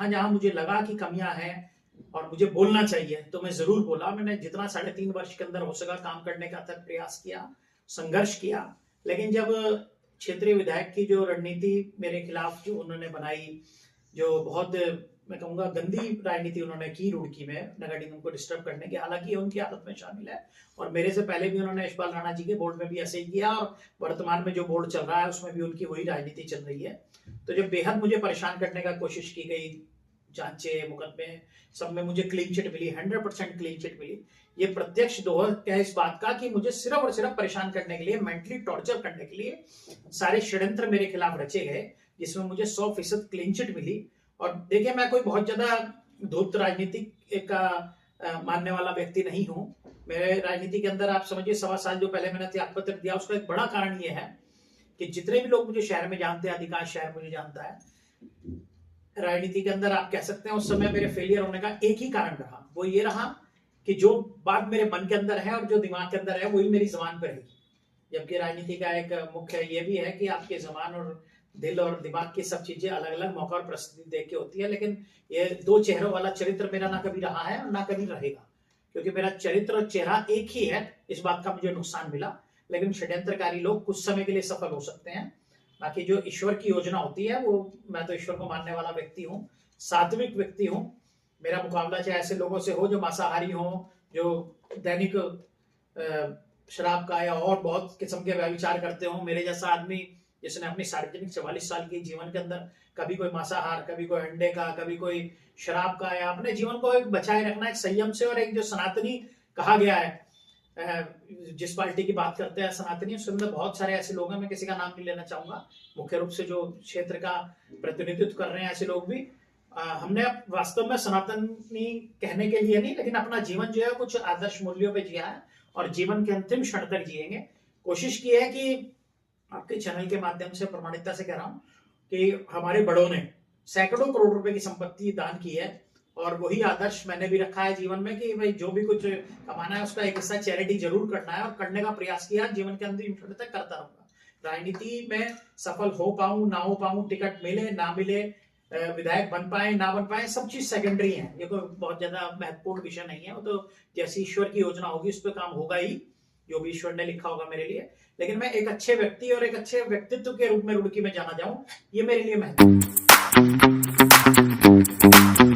जहाँ मुझे लगा कि कमियां हैं और मुझे बोलना चाहिए तो मैं जरूर बोला। मैंने जितना 3.5 वर्ष के अंदर हो सका काम करने का तक प्रयास किया, संघर्ष किया। लेकिन जब क्षेत्रीय विधायक की जो रणनीति मेरे खिलाफ जो उन्होंने बनाई, जो बहुत मैं कहूंगा गंदी राजनीति उन्होंने की रुड़की में नगर निगम को डिस्टर्ब करने की, हालांकि उनकी आदत में शामिल है और मेरे से पहले भी उन्होंने यशपाल राणा जी के बोर्ड में भी ऐसे ही किया और वर्तमान में जो बोर्ड चल रहा है उसमें भी उनकी वही राजनीति चल रही है। तो जब बेहद मुझे परेशान करने का कोशिश की गई, जांचे मुकदमे सब में मुझे क्लीन चिट मिली, 100% क्लीन चिट मिली। ये प्रत्यक्ष दोहर है इस बात का कि मुझे सिर्फ और सिर्फ परेशान करने के लिए, मेंटली टॉर्चर करने के लिए सारे षड्यंत्र मेरे खिलाफ रचे गए, जिसमें मुझे 100% क्लीन चिट मिली। और देखिए, मैं कोई बहुत ज्यादा धूर्त राजनीति का मानने वाला व्यक्ति नहीं हूं। मेरे राजनीति के अंदर आप समझिए 1.25 साल जो पहले मैंने त्यागपत्र दिया, उसका एक बड़ा कारण यह है कि जितने भी लोग मुझे शहर में जानते हैं, अधिकांश शहर मुझे जानता है, राजनीति के अंदर आप कह सकते हैं उस समय मेरे फेलियर होने का एक ही कारण रहा, वो ये रहा कि जो बात मेरे मन के अंदर है और जो दिमाग के अंदर है वही मेरी जबान पर रहेगी। जबकि राजनीति का एक मुख्य ये भी है कि आपकी जबान और दिल और दिमाग की सब चीजें अलग अलग मौका और परिस्थिति देख के होती है। लेकिन ये 2 चेहरों वाला चरित्र मेरा ना कभी रहा है और ना कभी रहेगा, क्योंकि मेरा चरित्र और चेहरा एक ही है। इस बात का मुझे नुकसान मिला, लेकिन षड्यंत्रकारी लोग कुछ समय के लिए सफल हो सकते हैं। बाकी जो ईश्वर की योजना होती है वो, मैं तो ईश्वर को मानने वाला व्यक्ति हूँ, सात्विक व्यक्ति हूँ। मेरा मुकाबला चाहे ऐसे लोगों से हो जो मांसाहारी हो, जो दैनिक शराब का या और बहुत किस्म के व्यभिचार करते हो। मेरे जैसा आदमी जिसने अपनी सार्वजनिक 44 साल के जीवन के अंदर कभी कोई मांसाहार, कभी कोई अंडे का, कभी कोई शराब का, या अपने जीवन को एक बचाए रखना एक संयम से, और एक जो सनातनी कहा गया है, जिस पार्टी की बात करते हैं सनातनी, उसके अंदर बहुत सारे ऐसे लोग हैं, मैं किसी का नाम नहीं लेना चाहूंगा, मुख्य रूप से जो क्षेत्र का प्रतिनिधित्व कर रहे हैं ऐसे लोग भी। हमने वास्तव में सनातनी कहने के लिए नहीं, लेकिन अपना जीवन जो है कुछ आदर्श मूल्यों पे जिया है और जीवन के अंतिम क्षण तक जिएंगे। कोशिश की है कि आपके चैनल के माध्यम से प्रमाणिकता से कह रहा हूं कि हमारे बड़ों ने सैकड़ों करोड़ रुपए की संपत्ति दान की है, और वही आदर्श मैंने भी रखा है जीवन में कि भाई जो भी कुछ कमाना है उसका एक हिस्सा चैरिटी जरूर करना है, और करने का प्रयास किया, जीवन के अंतिम क्षण तक करता रहूंगा। राजनीति में सफल हो पाऊं ना हो पाऊं, टिकट मिले ना मिले, विधायक बन पाए ना बन पाए, सब चीज सेकेंडरी है। ये कोई बहुत ज्यादा महत्वपूर्ण विषय नहीं है। वो तो जैसी ईश्वर की योजना होगी उस पर काम होगा ही, जो भी ईश्वर ने लिखा होगा मेरे लिए। लेकिन मैं एक अच्छे व्यक्ति और एक अच्छे व्यक्तित्व के रूप में रुड़की में जाना जाऊं, ये मेरे लिए महत्व